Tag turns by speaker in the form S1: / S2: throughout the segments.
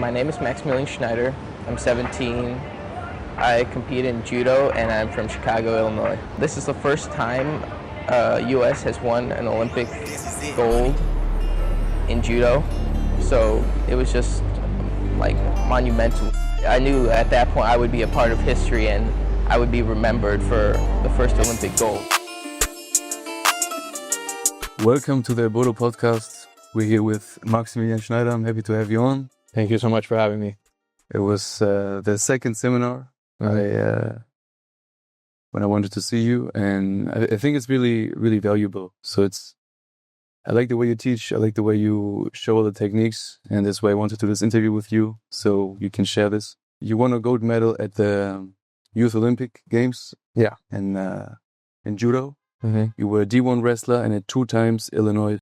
S1: My name is Maximilian Schneider. I'm 17. I compete in Judo and I'm from Chicago, Illinois. This is the first time U.S. has won an Olympic gold in Judo. So it was just like monumental. I knew at that point I would be a part of history and I would be remembered for the first Olympic gold.
S2: Welcome to the Boro Podcast. We're here with Maximilian Schneider. I'm happy to have you on.
S3: Thank you so much for having me.
S2: It was the second seminar when I wanted to see you, and I think it's really, really valuable. So I like the way you teach. I like the way you show all the techniques, and that's why I wanted to do this interview with you, so you can share this. You won a gold medal at the Youth Olympic Games.
S3: Yeah.
S2: And in Judo.
S3: Mm-hmm.
S2: You were a D1 wrestler and a 2 times Illinois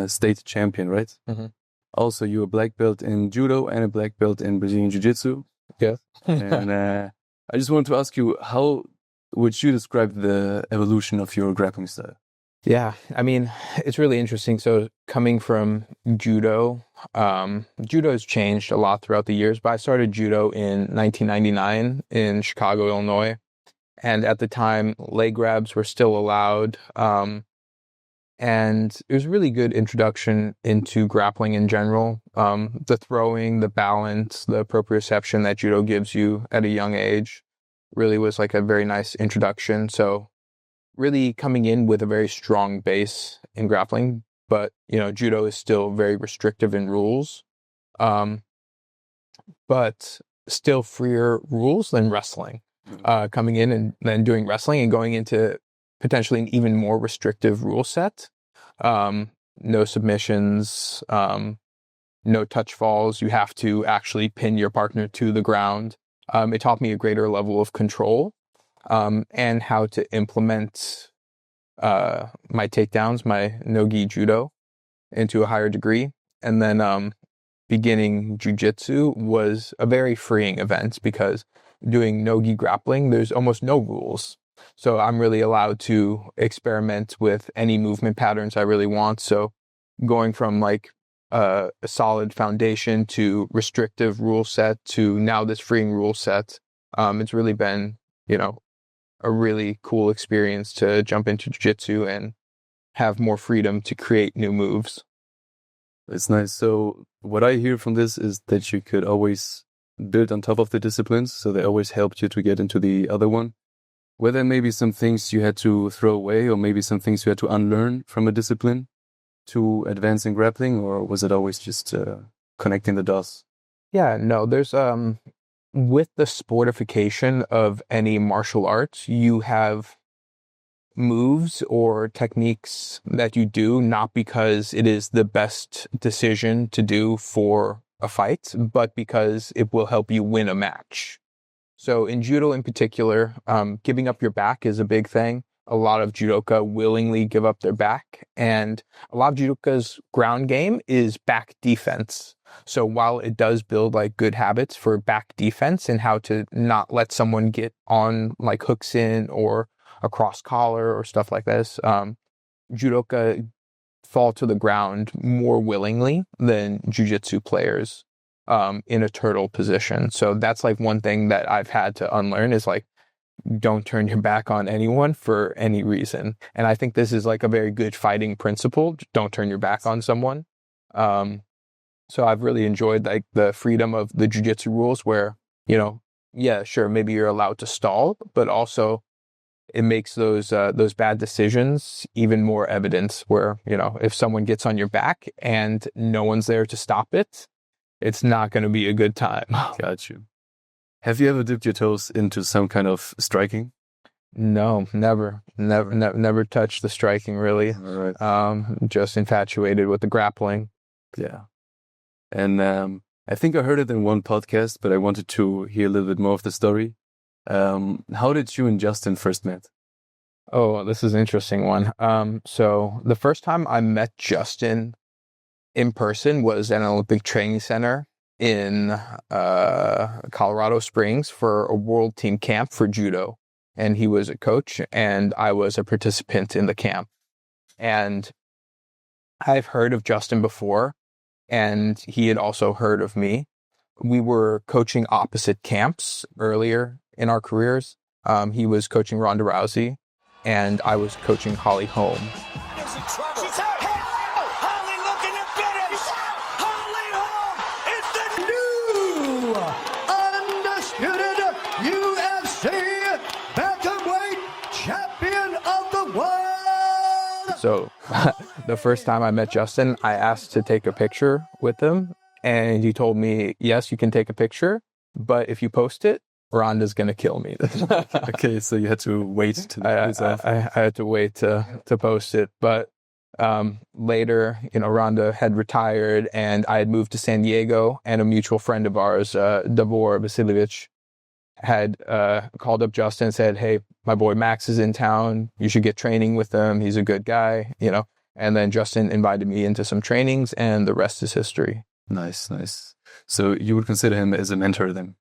S2: state champion, right?
S3: Mm-hmm.
S2: Also, you're a black belt in Judo and a black belt in Brazilian Jiu-Jitsu.
S3: Yes.
S2: And I just wanted to ask you, how would you describe the evolution of your grappling style?
S3: Yeah, I mean, it's really interesting. So coming from Judo, Judo has changed a lot throughout the years, but I started Judo in 1999 in Chicago, Illinois. And at the time, leg grabs were still allowed. And it was a really good introduction into grappling in general. The throwing, the balance, the proprioception that Judo gives you at a young age really was like a very nice introduction. So really coming in with a very strong base in grappling, but, you know, Judo is still very restrictive in rules, but still freer rules than wrestling. Coming in and then doing wrestling and going into potentially an even more restrictive rule set. No submissions, no touch falls. You have to actually pin your partner to the ground. It taught me a greater level of control, and how to implement my takedowns, my no-gi judo, into a higher degree. And then beginning jiu-jitsu was a very freeing event because doing no-gi grappling, there's almost no rules. So I'm really allowed to experiment with any movement patterns I really want. So going from like a solid foundation to restrictive rule set to now this freeing rule set, it's really been, you know, a really cool experience to jump into jiu-jitsu and have more freedom to create new moves.
S2: It's nice. So what I hear from this is that you could always build on top of the disciplines. So they always helped you to get into the other one. Were there maybe some things you had to throw away or maybe some things you had to unlearn from a discipline to advance in grappling, or was it always just connecting the dots?
S3: Yeah, no, there's, with the sportification of any martial arts, you have moves or techniques that you do, not because it is the best decision to do for a fight, but because it will help you win a match. So in Judo in particular, giving up your back is a big thing. A lot of judoka willingly give up their back, and a lot of judoka's ground game is back defense. So while it does build like good habits for back defense and how to not let someone get on like hooks in or a cross collar or stuff like this, judoka fall to the ground more willingly than jiu-jitsu players in a turtle position. So that's like one thing that I've had to unlearn is like, don't turn your back on anyone for any reason. And I think this is like a very good fighting principle. Don't turn your back on someone. So I've really enjoyed like the freedom of the jiu-jitsu rules where, you know, yeah, sure, maybe you're allowed to stall, but also it makes those bad decisions even more evidence where, you know, if someone gets on your back and no one's there to stop it, it's not going to be a good time.
S2: Got you. Have you ever dipped your toes into some kind of striking?
S3: No, never touched the striking really.
S2: All right.
S3: Just infatuated with the grappling.
S2: Yeah. And I think I heard it in one podcast, but I wanted to hear a little bit more of the story. How did you and Justin first met?
S3: Oh, this is an interesting one. So the first time I met Justin in person was at an Olympic training center in Colorado Springs for a world team camp for judo. And he was a coach and I was a participant in the camp. And I've heard of Justin before, and he had also heard of me. We were coaching opposite camps earlier in our careers. He was coaching Ronda Rousey, and I was coaching Holly Holm.
S4: There's a trouble. She's out. Holly looking to finish. Holly Holm is the
S5: New undisputed UFC bantamweight champion of the world.
S3: So the first time I met Justin, I asked to take a picture with him, and he told me, yes, you can take a picture, but if you post it, Ronda's going to kill me.
S2: Okay, so you had to wait to
S3: I had to wait to post it, but later, Ronda had retired, and I had moved to San Diego, and a mutual friend of ours, Boro Podcast, had called up Justin and said, hey, my boy Max is in town. You should get training with him. He's a good guy, And then Justin invited me into some trainings, and the rest is history.
S2: Nice. So you would consider him as a mentor then?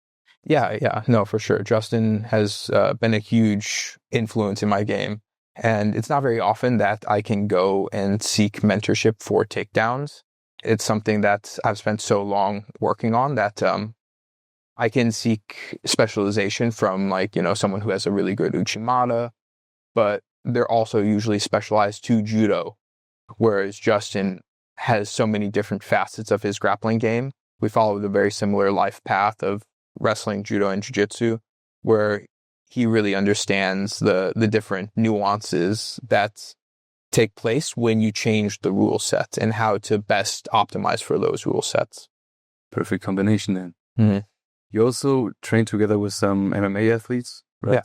S3: Yeah, no, for sure. Justin has been a huge influence in my game. And it's not very often that I can go and seek mentorship for takedowns. It's something that I've spent so long working on that I can seek specialization from someone who has a really good Uchimata, but they're also usually specialized to Judo, whereas Justin has so many different facets of his grappling game. We followed a very similar life path of wrestling, judo, and jiu-jitsu, where he really understands the different nuances that take place when you change the rule set and how to best optimize for those rule sets.
S2: Perfect combination then.
S3: Mm-hmm.
S2: You also train together with some MMA athletes, right?
S3: Yeah.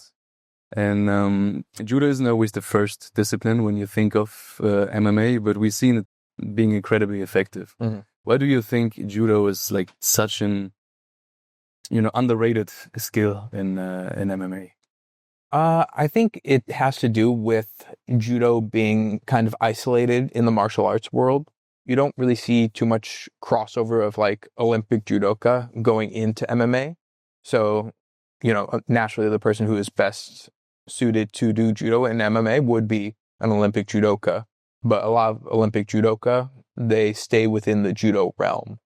S2: And judo isn't always the first discipline when you think of MMA, but we've seen it being incredibly effective.
S3: Mm-hmm.
S2: Why do you think judo is such an underrated skill in MMA?
S3: I think it has to do with judo being kind of isolated in the martial arts world. You don't really see too much crossover of Olympic judoka going into MMA. So, naturally the person who is best suited to do judo in MMA would be an Olympic judoka. But a lot of Olympic judoka, they stay within the judo realm.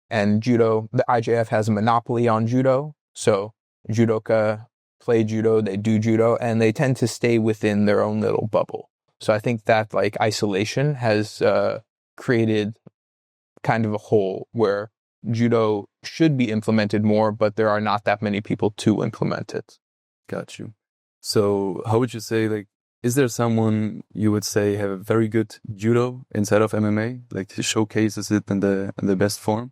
S3: And judo, the IJF has a monopoly on judo. So judoka play judo, they do judo, and they tend to stay within their own little bubble. So I think that isolation has created kind of a hole where judo should be implemented more, but there are not that many people to implement it.
S2: Got you. So how would you say, is there someone you would say have a very good judo inside of MMA, showcases it in the best form?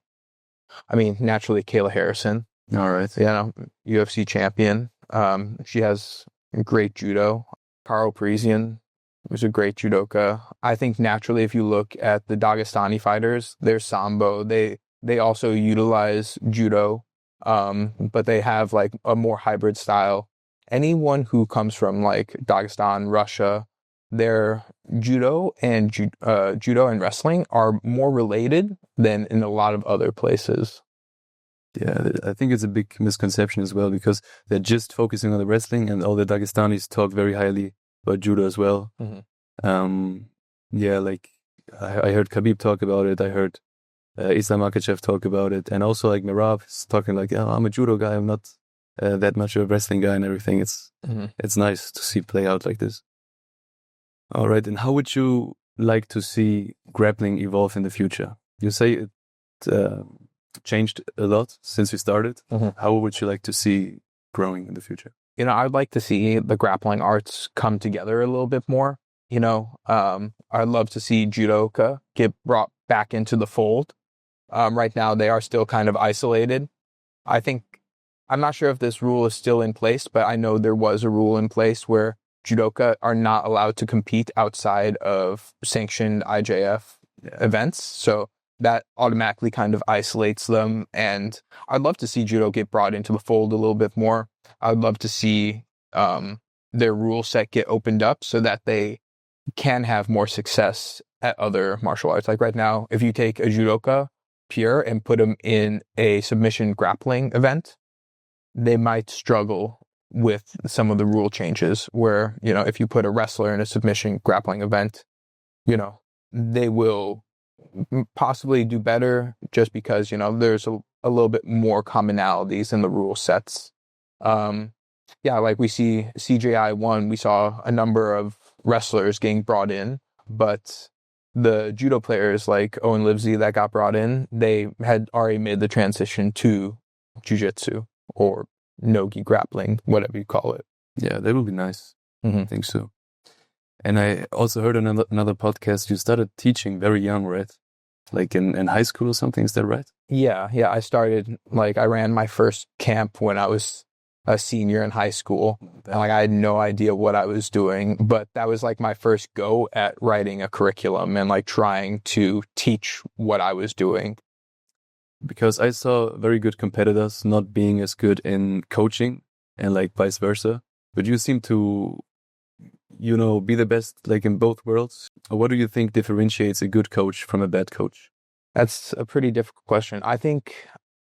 S3: I mean, naturally, Kayla Harrison.
S2: All right.
S3: UFC champion. She has great judo. Karo Parisian was a great judoka. I think naturally, if you look at the Dagestani fighters, their sambo, they also utilize judo, but they have a more hybrid style. Anyone who comes from Dagestan, Russia, their judo and wrestling are more related than in a lot of other places.
S2: Yeah, I think it's a big misconception as well, because they're just focusing on the wrestling, and all the Dagestanis talk very highly about judo as well.
S3: Mm-hmm.
S2: I heard Khabib talk about it. I heard Islam Makhachev talk about it, and also Merab is talking I'm a judo guy. I'm not that much of a wrestling guy and everything. It's nice to see play out like this. All right, and how would you like to see grappling evolve in the future? You say it changed a lot since we started.
S3: Mm-hmm.
S2: How would you like to see growing in the future?
S3: I'd like to see the grappling arts come together a little bit more. I'd love to see judoka get brought back into the fold. Right now, they are still kind of isolated. I'm not sure if this rule is still in place, but I know there was a rule in place where judoka are not allowed to compete outside of sanctioned IJF events. So that automatically kind of isolates them. And I'd love to see judo get brought into the fold a little bit more. I'd love to see their rule set get opened up so that they can have more success at other martial arts. Right now, if you take a judoka pure and put them in a submission grappling event, they might struggle with some of the rule changes where, if you put a wrestler in a submission grappling event, they will possibly do better just because, there's a little bit more commonalities in the rule sets. Like we see CJI1, we saw a number of wrestlers getting brought in, but the judo players like Owen Livesey that got brought in, they had already made the transition to jiu-jitsu or no-gi grappling, whatever you call it.
S2: Yeah, that would be nice.
S3: Mm-hmm.
S2: I think so. And I also heard on another podcast, you started teaching very young, right? Like in high school or something, is that right?
S3: Yeah. I started, I ran my first camp when I was a senior in high school. And, I had no idea what I was doing, but that was my first go at writing a curriculum and trying to teach what I was doing.
S2: Because I saw very good competitors not being as good in coaching and vice versa. But you seem to, be the best in both worlds. What do you think differentiates a good coach from a bad coach?
S3: That's a pretty difficult question. I think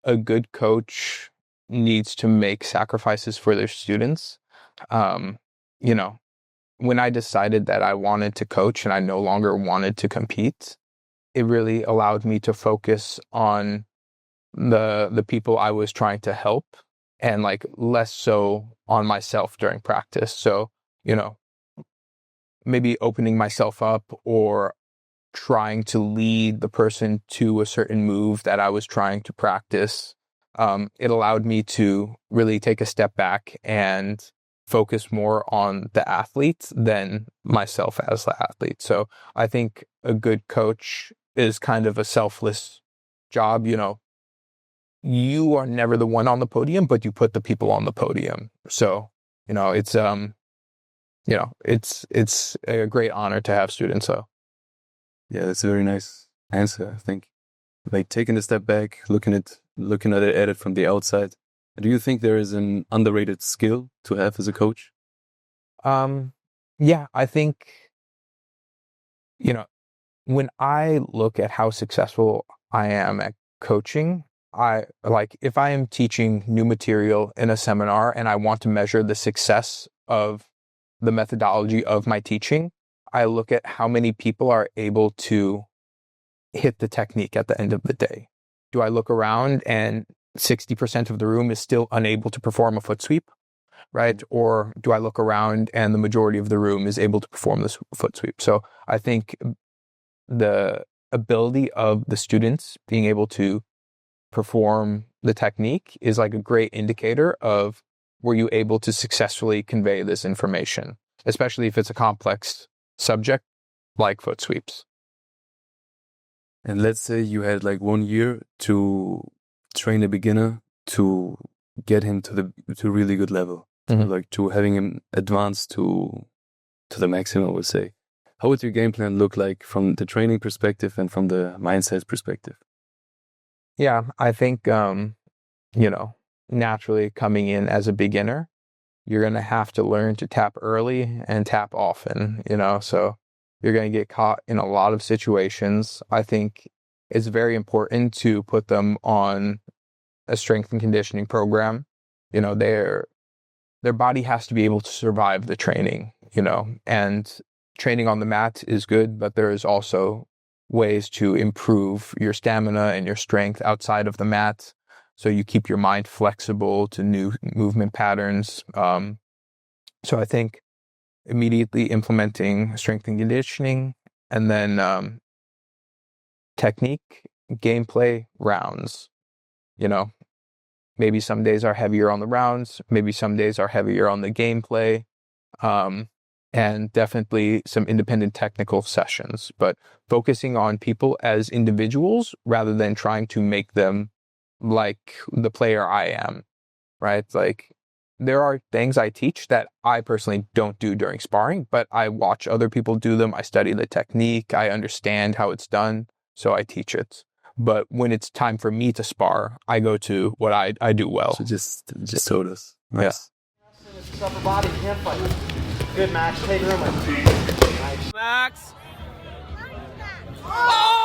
S3: a good coach needs to make sacrifices for their students. When I decided that I wanted to coach and I no longer wanted to compete, it really allowed me to focus on the people I was trying to help and less so on myself during practice. So, maybe opening myself up or trying to lead the person to a certain move that I was trying to practice. It allowed me to really take a step back and focus more on the athlete than myself as the athlete. So I think a good coach is kind of a selfless job. You are never the one on the podium, but you put the people on the podium. So, it's a great honor to have students. So
S2: yeah, that's a very nice answer, I think. Taking a step back, looking at it from the outside. Do you think there is an underrated skill to have as a coach?
S3: Yeah, I think, when I look at how successful I am at coaching, if I am teaching new material in a seminar and I want to measure the success of the methodology of my teaching, I look at how many people are able to hit the technique at the end of the day. Do I look around and 60% of the room is still unable to perform a foot sweep, right? Or do I look around and the majority of the room is able to perform this foot sweep? So I think the ability of the students being able to perform the technique is a great indicator of were you able to successfully convey this information, especially if it's a complex subject like foot sweeps.
S2: And let's say you had 1 year to train a beginner to get him to a really good level, to having him advance to the maximum, I would say. How would your game plan look like from the training perspective and from the mindset perspective?
S3: Yeah, I think, naturally coming in as a beginner, you're going to have to learn to tap early and tap often, so you're going to get caught in a lot of situations. I think it's very important to put them on a strength and conditioning program. Their body has to be able to survive the training, and training on the mat is good, but there is also ways to improve your stamina and your strength outside of the mat. So you keep your mind flexible to new movement patterns. So I think immediately implementing strength and conditioning, and then technique, gameplay, rounds. Maybe some days are heavier on the rounds, maybe some days are heavier on the gameplay, and definitely some independent technical sessions, but focusing on people as individuals rather than trying to make them like the player I am, right? There are things I teach that I personally don't do during sparring, but I watch other people do them. I study the technique. I understand how it's done, so I teach it. But when it's time for me to spar, I go to what I do well.
S2: So just told us. Nice.
S6: Yeah. Upper body, hand fight. Good, Max. Take room. Nice. Max. Oh!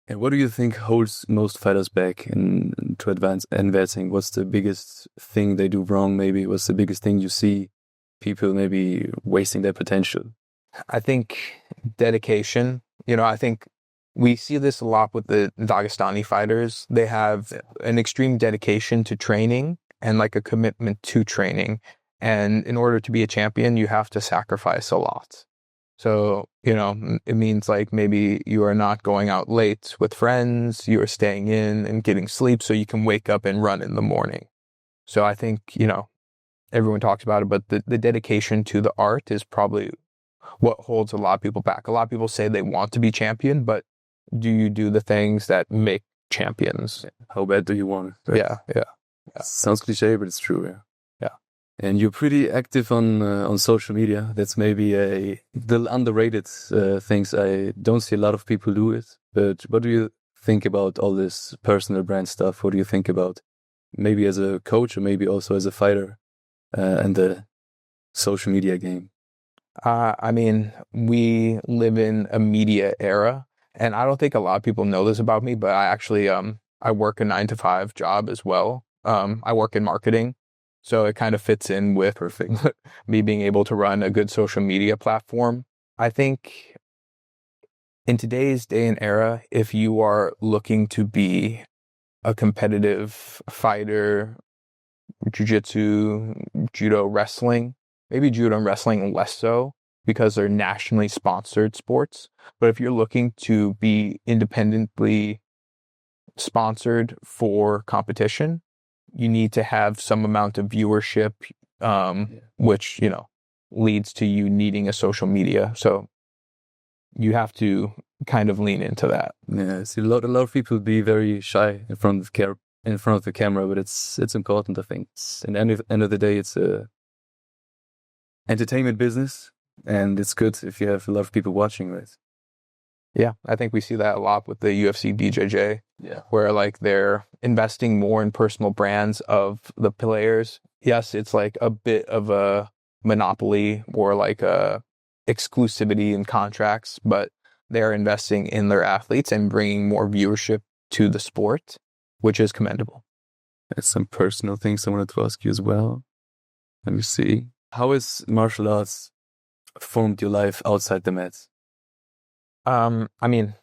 S2: And what do you think holds most fighters back in to advancing? What's the biggest thing they do wrong? Maybe what's the biggest thing you see people maybe wasting their potential?
S3: I think dedication. I think we see this a lot with the Dagestani fighters. They have an extreme dedication to training and like a commitment to training. And in order to be a champion, you have to sacrifice a lot. So, it means like maybe you are not going out late with friends, you are staying in and getting sleep so you can wake up and run in the morning. So I think, everyone talks about it, but the dedication to the art is probably what holds a lot of people back. A lot of people say they want to be champion, but do you do the things that make champions?
S2: How bad do you want it?
S3: Yeah.
S2: Sounds cliche, but it's true. Yeah.
S3: Yeah.
S2: And you're pretty active on social media. That's maybe a little underrated things. I don't see a lot of people do it. But what do you think about all this personal brand stuff? What do you think about maybe as a coach or maybe also as a fighter and the social media game?
S3: I mean, we live in a media era, and I don't think a lot of people know this about me, but I actually I work a 9-to-5 job as well. I work in marketing. So it kind of fits in with me being able to run a good social media platform. I think in today's day and era, if you are looking to be a competitive fighter, jiu-jitsu, judo, wrestling, maybe judo and wrestling less so because they're nationally sponsored sports. But if you're looking to be independently sponsored for competition, you need to have some amount of viewership, which, leads to you needing a social media. So you have to kind of lean into that.
S2: Yeah, I see a lot of people be very shy in front of the camera, but it's important, I think. In the end of the day, it's a entertainment business, and it's good if you have a lot of people watching, right?
S3: Yeah, I think we see that a lot with the UFC BJJ, where like they're investing more in personal brands of the players. Yes, it's like a bit of a monopoly or like a exclusivity in contracts, but they're investing in their athletes and bringing more viewership to the sport, which is commendable.
S2: There's some personal things I wanted to ask you as well. Let me see. How has martial arts formed your life outside the mat?
S3: I mean,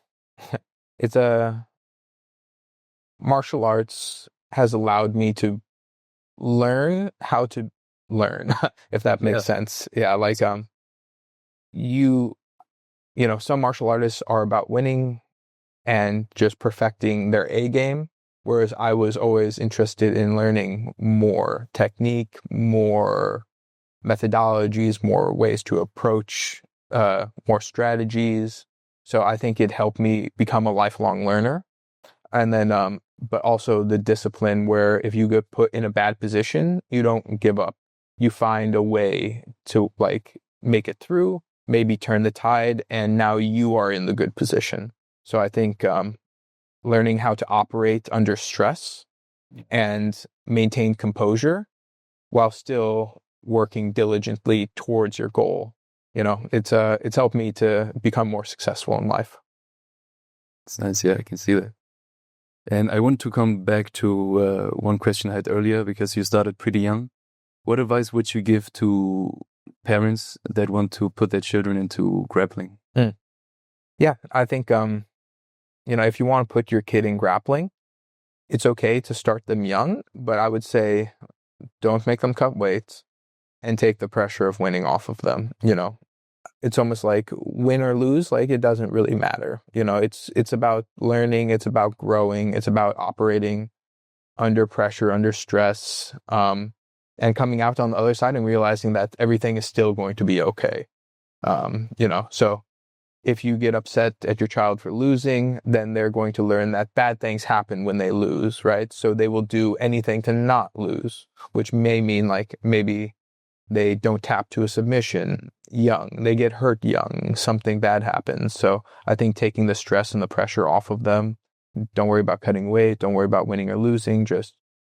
S3: martial arts has allowed me to learn how to learn, if that makes sense. Yeah, like, some martial artists are about winning and just perfecting their A game, whereas I was always interested in learning more technique, more methodologies, more ways to approach, more strategies. So I think it helped me become a lifelong learner. And then, but also the discipline where if you get put in a bad position, you don't give up. You find a way to like make it through, maybe turn the tide, and now you are in the good position. So I think learning how to operate under stress and maintain composure while still working diligently towards your goal. It's helped me to become more successful in life.
S2: It's nice. Yeah, I can see that. And I want to come back to one question I had earlier, because you started pretty young. What advice would you give to parents that want to put their children into grappling?
S3: Yeah, I think, if you want to put your kid in grappling, it's okay to start them young, but I would say don't make them cut weights and take the pressure of winning off of them. It's almost like win or lose, like it doesn't really matter. It's about learning, it's about growing, it's about operating under pressure, under stress, and coming out on the other side and realizing that everything is still going to be okay. So if you get upset at your child for losing, then they're going to learn that bad things happen when they lose, right? So they will do anything to not lose, which may mean like maybe they don't tap to a submission young, they get hurt young, something bad happens. So I think taking the stress and the pressure off of them, don't worry about cutting weight, don't worry about winning or losing, just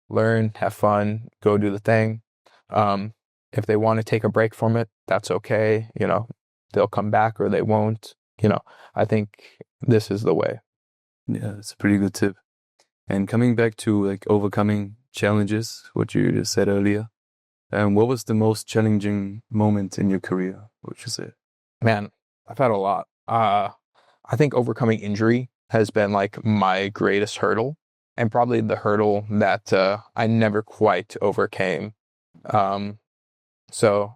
S3: learn, have fun, go do the thing. If they want to take a break from it, that's okay. They'll come back or they won't. I think this is the way.
S2: Yeah, it's a pretty good tip. And coming back to like overcoming challenges, what you just said earlier, what was the most challenging moment in your career? What would you say?
S3: Man, I've had a lot. I think overcoming injury has been like my greatest hurdle, and probably the hurdle that I never quite overcame. So,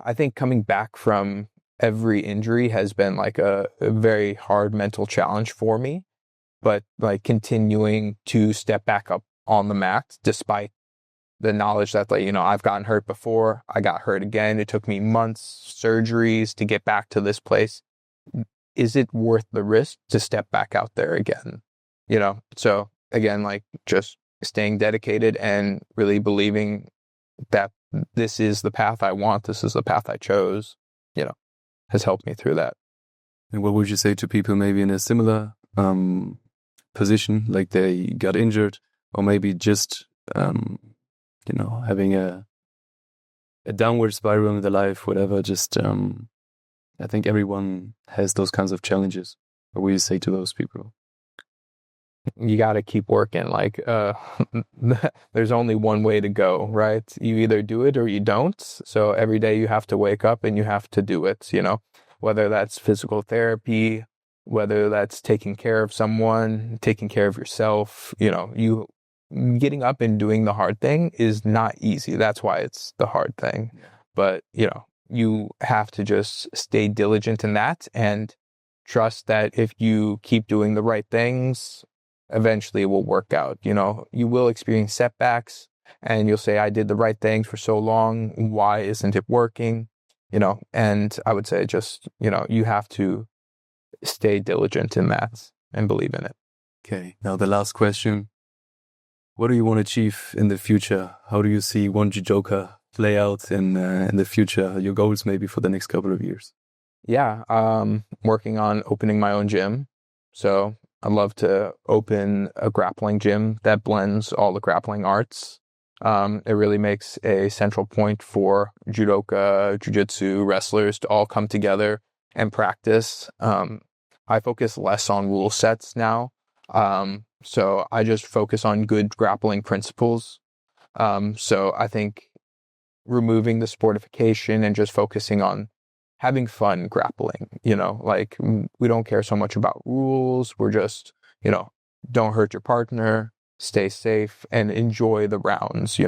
S3: I think coming back from every injury has been like a very hard mental challenge for me, but like continuing to step back up on the mat despite the knowledge that like, I've gotten hurt before, I got hurt again. It took me months, surgeries to get back to this place. Is it worth the risk to step back out there again? So again, like just staying dedicated and really believing that this is the path I want, this is the path I chose, has helped me through that.
S2: And what would you say to people maybe in a similar position, like they got injured, or maybe just having a downward spiral in their life, whatever? Just I think everyone has those kinds of challenges. What would you say to those people?
S3: You got to keep working. Like, there's only one way to go, right? You either do it or you don't. So every day you have to wake up and you have to do it, whether that's physical therapy, whether that's taking care of someone, taking care of yourself, you getting up and doing the hard thing is not easy. That's why it's the hard thing. But, you have to just stay diligent in that and trust that if you keep doing the right things, eventually it will work out. You will experience setbacks and you'll say, I did the right things for so long. Why isn't it working? And I would say just, you have to stay diligent in that and believe in it.
S2: Okay. Now the last question. What do you want to achieve in the future? How do you see one judoka play out in the future? Your goals maybe for the next couple of years?
S3: Yeah. Working on opening my own gym. So I'd love to open a grappling gym that blends all the grappling arts. It really makes a central point for judoka, jiu-jitsu, wrestlers to all come together and practice. I focus less on rule sets now. So I just focus on good grappling principles. So I think removing the sportification and just focusing on having fun grappling, like we don't care so much about rules. We're just, don't hurt your partner, stay safe and enjoy the rounds.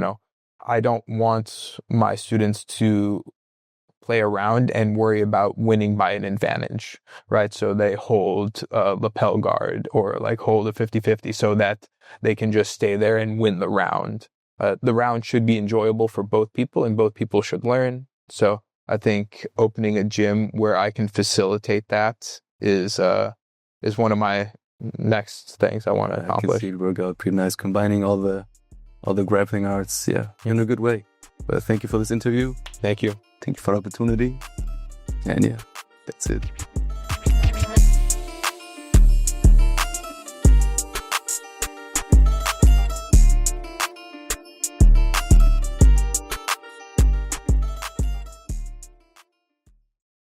S3: I don't want my students to play around and worry about winning by an advantage, right? So they hold a lapel guard or like hold a 50-50 so that they can just stay there and win the round. The round should be enjoyable for both people and both people should learn. So I think opening a gym where I can facilitate that is one of my next things I want to accomplish.
S2: I can see it work out pretty nice, combining all the grappling arts. Yeah, you're in a good way. But thank you for this interview.
S3: Thank you.
S2: Thank you for the opportunity. And yeah, that's it.